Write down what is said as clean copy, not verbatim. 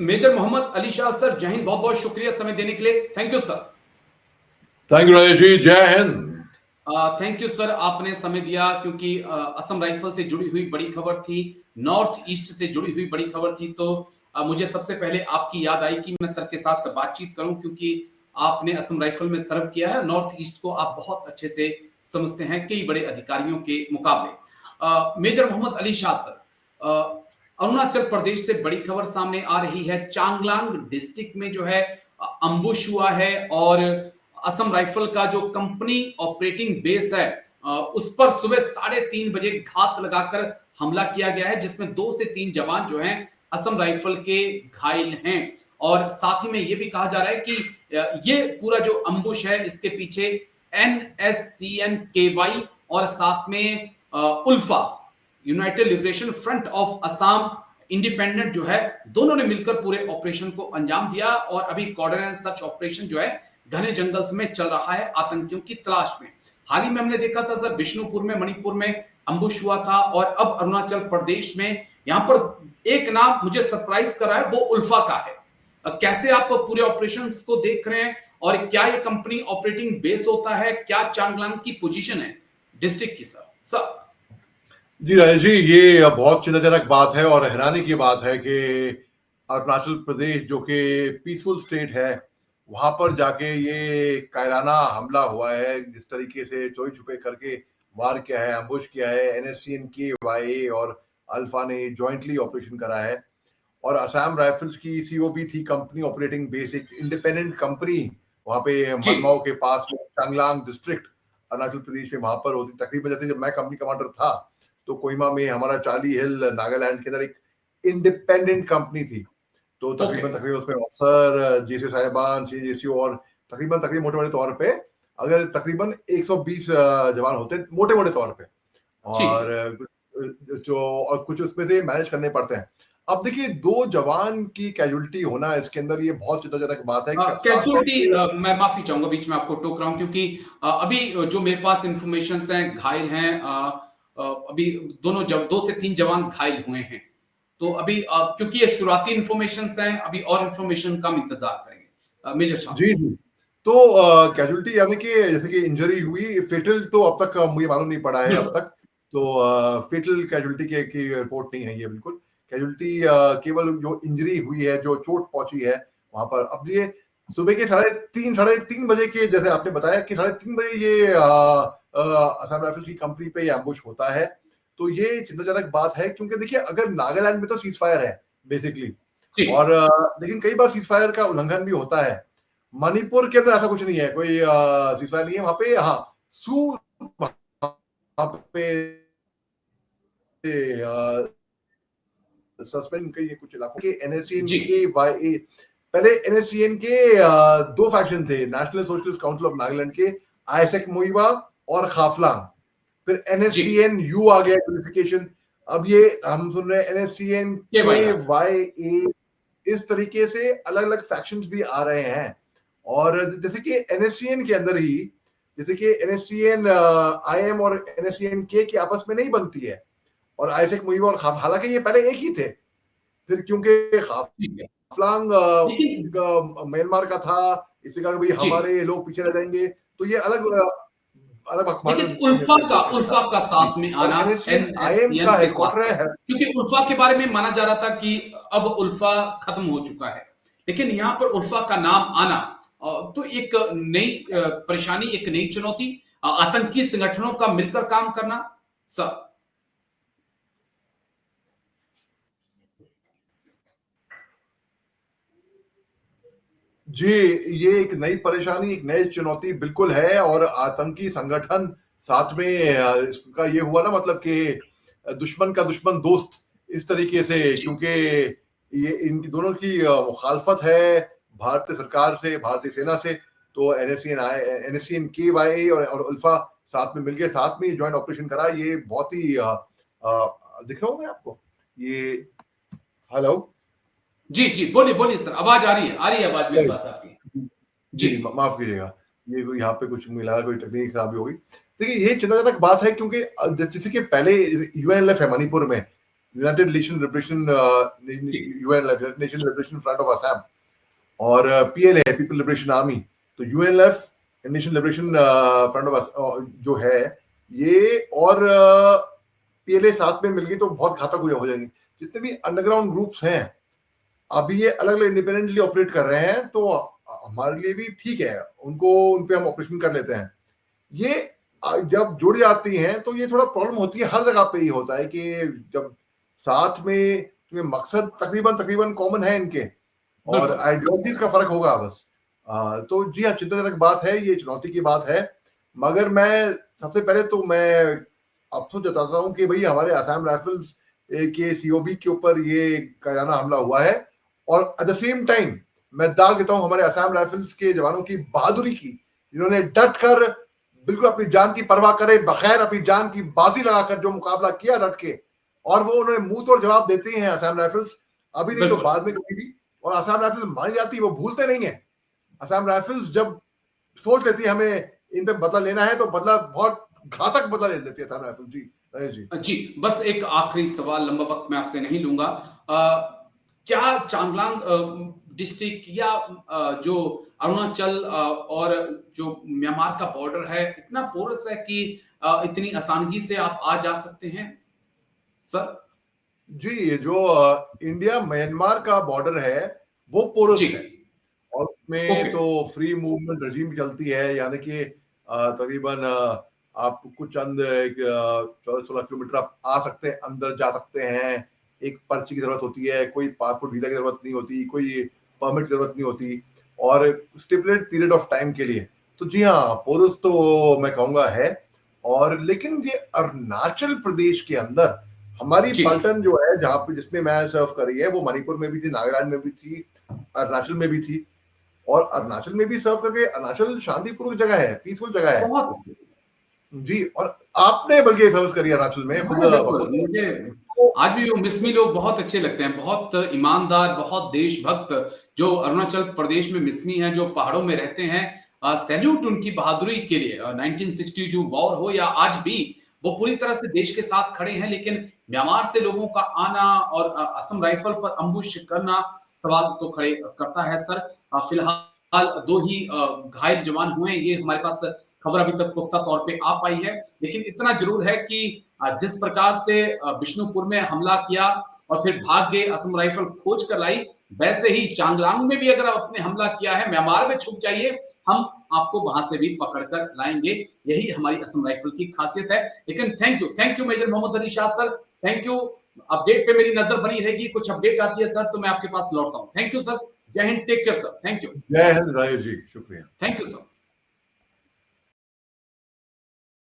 Major Mohammad Ali Shah sir, जय हिंद। बहुत बहुत शुक्रिया समय देने के लिए। Thank you sir. Thank you Rajesh ji, जय हिंद। थैंक यू सर, आपने समय दिया क्योंकि असम राइफल से जुड़ी हुई बड़ी खबर थी, नॉर्थ ईस्ट से जुड़ी हुई बड़ी खबर थी। तो मुझे सबसे पहले आपकी याद आई कि मैं सर के साथ बातचीत करूं, क्योंकि आपने असम राइफल में सर्व किया है। नॉर्थ ईस्ट को आप बहुत अच्छे से समझते हैं कई बड़े अधिकारियों के मुकाबले। मेजर मोहम्मद अली शाह सर, अरुणाचल प्रदेश से बड़ी खबर सामने आ रही है। चांगलांग डिस्ट्रिक्ट में जो है अम्बुश हुआ है और असम राइफल का जो कंपनी ऑपरेटिंग बेस है उस पर सुबह 3:30 बजे घात लगाकर हमला किया गया है, जिसमें 2 से 3 जवान जो हैं असम राइफल के घायल हैं। और साथ ही में यह भी कहा जा रहा है कि ये पूरा जो अम्बुश है इसके पीछे NSCN-KY और साथ में ULFA, United Liberation Front of Assam independent जो है, दोनों ने मिलकर पूरे ऑपरेशन को अंजाम दिया। और अभी कॉर्डर एंड सर्च ऑपरेशन जो है घने जंगल में चल रहा है आतंकियों की तलाश में। हाल ही में हमने देखा था सर, बिष्णुपुर में, मणिपुर में अम्बुश हुआ था और अब अरुणाचल प्रदेश में यहां पर एक नाम मुझे सरप्राइज कर रहा है, वो उल्फा का है। कैसे आप पूरे ऑपरेशंस को देख रहे हैं और क्या ये कंपनी ऑपरेटिंग बेस होता है? क्या चांगलांग की पोजीशन है डिस्ट्रिक्ट की सर? जी राजेश जी, ये बहुत चिंताजनक बात है और हैरानी की बात है कि अरुणाचल प्रदेश जो कि पीसफुल स्टेट है, वहां पर जाके ये कायराना हमला हुआ है। जिस तरीके से चोरी छुपे करके वार किया है, अम्बुश किया है, NSCN-KY और अल्फा ने जॉइंटली ऑपरेशन करा है। और असम राइफल्स की COB थी कंपनी ऑपरेटिंग बेस, एक इंडिपेंडेंट कंपनी वहां पे मनमाओ के पास में चांगलांग डिस्ट्रिक्ट अरुणाचल प्रदेश में वहां पर होती। तकरीबन जैसे जब मैं कंपनी कमांडर था तो कोहिमा में हमारा चार्ली हिल नागालैंड के अंदर एक इंडिपेंडेंट कंपनी थी। तो तकरीबन उसमें अफसर, JC साहिबान, CJCO और तकरीबन मोटे तौर पे अगर तकरीबन 120 जवान होते मोटे तौर पे, और कुछ उसमें से मैनेज करने पड़ते हैं। अब देखिए, 2 जवान की कैजुअलिटी होना इसके अंदर ये बहुत चिंताजनक बात है। कैजुअलिटी, मैं माफी चाहूंगा बीच में आपको टोक रहा हूं, क्योंकि अभी जो मेरे पास इंफॉर्मेशन हैं, घायल हैं अभी 2 से 3 जवान घायल हुए हैं। तो अभी क्योंकि ये शुरुआती इंफॉर्मेशन हैं, अभी और इंफॉर्मेशन का हम इंतजार करेंगे। मेजर शाह जी जी, तो कैजुअलिटी यानी कि जैसे कि इंजरी हुई, फेटल तो अब तक मुझे मालूम नहीं पड़ा है अब तक। तो फेटल कैजुअलिटी की रिपोर्ट नहीं है ये। बिल्कुल कैजुअलिटी केवल जो इंजरी हुई है, जो चोट पहुंची है वहां पर। अब ये सुबह के 3:30 बजे के, जैसे आपने बताया कि 3:30 बजे ये असम राइफल्स की कंपनी पे ये एम्बुश होता है। तो ये चिंताजनक बात है, क्योंकि देखिए अगर नागालैंड में तो सीज फायर है बेसिकली, और लेकिन कई बार सीज फायर का उल्लंघन भी होता है। मणिपुर के अंदर ऐसा कुछ नहीं है, कोई सीज फायर नहीं है वहां पे। हाँ, वहां पे सस्पेंड के ये कुछ इलाकों के NSCN-KY, पहले NSCN के 2 फैक्शन थे, national socialist council of Nagaland के आइसेक मुइवा और खाफलांग। फिर NSCN-U आ गया यूनिफिकेशन। अब ये हम सुन रहे हैं NSCN-KYA। इस तरीके से अलग अलग फैक्शंस भी आ रहे हैं। और जैसे कि NSCN के अंदर ही, जैसे कि NSCN-IM और NSCN-K की आपस में नहीं बनती है, और आइसेक मुइवा और हालांकि ये पहले एक ही थे। फिर क्योंकि खाफलांग म्यांमार का था, इसी का भाई हमारे लोग पीछे रह जाएंगे, तो ये अलग लेकिन उल्फा का साथ में आना, NSCN-IM का हेडक्वार्टर है, क्योंकि उल्फा के बारे में माना जा रहा था कि अब उल्फा खत्म हो चुका है, लेकिन यहाँ पर उल्फा का नाम आना तो एक नई परेशानी, एक नई चुनौती, आतंकी संगठनों का मिलकर काम करना सर। जी, ये एक नई परेशानी, एक नई चुनौती बिल्कुल है। और आतंकी संगठन साथ में इसका ये हुआ ना, मतलब कि दुश्मन का दुश्मन दोस्त, इस तरीके से, क्योंकि ये इन दोनों की मुखालफत है भारतीय सरकार से, भारतीय सेना से। तो NSCN-KY और उल्फा साथ में मिलकर साथ में ज्वाइंट ऑपरेशन करा। ये बहुत ही दिख रहा होगा आपको ये। हेलो जी जी, बोलिए सर, आवाज आ रही है आवाज मेरे पास आपकी। जी, माफ कीजिएगा, ये कोई यहाँ पे कुछ मिला, कोई तकनीकी खराबी होगी। देखिए, ये चिंताजनक बात है, क्योंकि जैसे कि पहले UNLF है मणिपुर में, United nation liberation UN nation liberation Front of Assam, और पीएलए पीपल लिबरेशन आर्मी, तो UNF nation liberation Front of जो है ये, और पीएलए साथ में मिल गई तो बहुत घातक हो जाएंगे। जितने भी अंडरग्राउंड ग्रुप्स हैं अभी ये अलग अलग इंडिपेंडेंटली ऑपरेट कर रहे हैं, तो हमारे लिए भी ठीक है, उन पे हम ऑपरेशन कर लेते हैं। ये जब जुड़ जाती हैं तो ये थोड़ा प्रॉब्लम होती है, हर जगह पे ही होता है कि जब साथ में मकसद तकरीबन कॉमन है इनके, और आइडियोलॉजीज का फर्क होगा बस। तो जी हाँ, चिंताजनक बात है, ये चुनौती की बात है। मगर मैं सबसे पहले तो मैं अफसोस जताता हूँ कि भाई हमारे असम राइफल्स के सीओबी के ऊपर ये कायराना हमला हुआ है, और एट द सेम टाइम मैं दाग देता हूँ हमारे असम राइफल्स के जवानों की बहादुरी की, जिन्होंने डट कर बिल्कुल अपनी जान की परवाह करे बगैर अपनी जान की बाजी लगाकर जो मुकाबला किया डट के, और वो उन्होंने मुंह तोड़ जवाब देती हैं असम राइफल्स, अभी नहीं तो बाद में कभी भी। और असम राइफल्स मानी जाती है, वो भूलते नहीं है। असम राइफल्स जब सोच लेती है हमें इन पे बदला लेना है, तो बदला बहुत घातक बदला ले लेती है असम राइफल्स। जी रमेश जी। जी, बस एक आखिरी सवाल, लंबा वक्त मैं आपसे नहीं लूंगा। क्या चांगलांग डिस्ट्रिक्ट या जो अरुणाचल और जो म्यांमार का बॉर्डर है इतना पोरस है कि इतनी आसानी से आप आ जा सकते हैं सर? जी, ये जो इंडिया म्यांमार का बॉर्डर है वो पोरस है, और उसमें तो फ्री मूवमेंट रजीम चलती है, यानी कि तकरीबन आप कुछ चंद 14-16 किलोमीटर आप आ सकते हैं, अंदर जा सकते हैं। एक पर्ची की जरूरत होती है, कोई पासपोर्ट वीजा की जरूरत नहीं होती, कोई परमिट की जरूरत नहीं होती, और स्टिपुलेटेड पीरियड ऑफ टाइम के लिए। तो जी हाँ, पोरस तो मैं कहूंगा है। और लेकिन ये अरुणाचल प्रदेश के अंदर हमारी पलटन जो है, जहाँ पे जिसमें मैं सर्व करी है, वो मणिपुर में भी थी, नागालैंड में भी थी, अरुणाचल में भी थी, और अरुणाचल में भी सर्व करके। अरुणाचल शांतिपूर्वक जगह है, पीसफुल जगह है जी। और आपने बल्कि सर्विस करी अरुणाचल में खुद। मुझे आज भी वो मिसमी लोग बहुत अच्छे लगते हैं, बहुत ईमानदार, बहुत देशभक्त जो अरुणाचल प्रदेश में मिसमी हैं, जो पहाड़ों में रहते हैं। सैल्यूट उनकी बहादुरी के लिए। 1962 वॉर हो या आज भी, वो पूरी तरह से देश के साथ खड़े हैं। लेकिन म्यांमार से लोगों का आना और असम राइफल पर अम्बुश करना सवाल तो खड़े करता है सर। फिलहाल 2 ही घायल जवान हुए हैं, ये हमारे पास खबर अभी तक पुख्ता तौर पे आ पाई है। लेकिन इतना जरूर है कि जिस प्रकार से बिष्णुपुर में हमला किया और फिर भाग गए, असम राइफल खोज कर लाई, वैसे ही चांगलांग में भी अगर आपने हमला किया है, म्यांमार में छुप जाइए, हम आपको वहां से भी पकड़ कर लाएंगे। यही हमारी असम राइफल की खासियत है। लेकिन thank you Major Mohammad Ali Shah sir, thank you. Update पे मेरी नजर बनी रहेगी, कुछ अपडेट आती है सर तो मैं आपके पास लौटता हूँ। थैंक यू सर, जय हिंद, take care sir, thank you. जय हिंद राजेश जी, शुक्रिया। Thank you sir.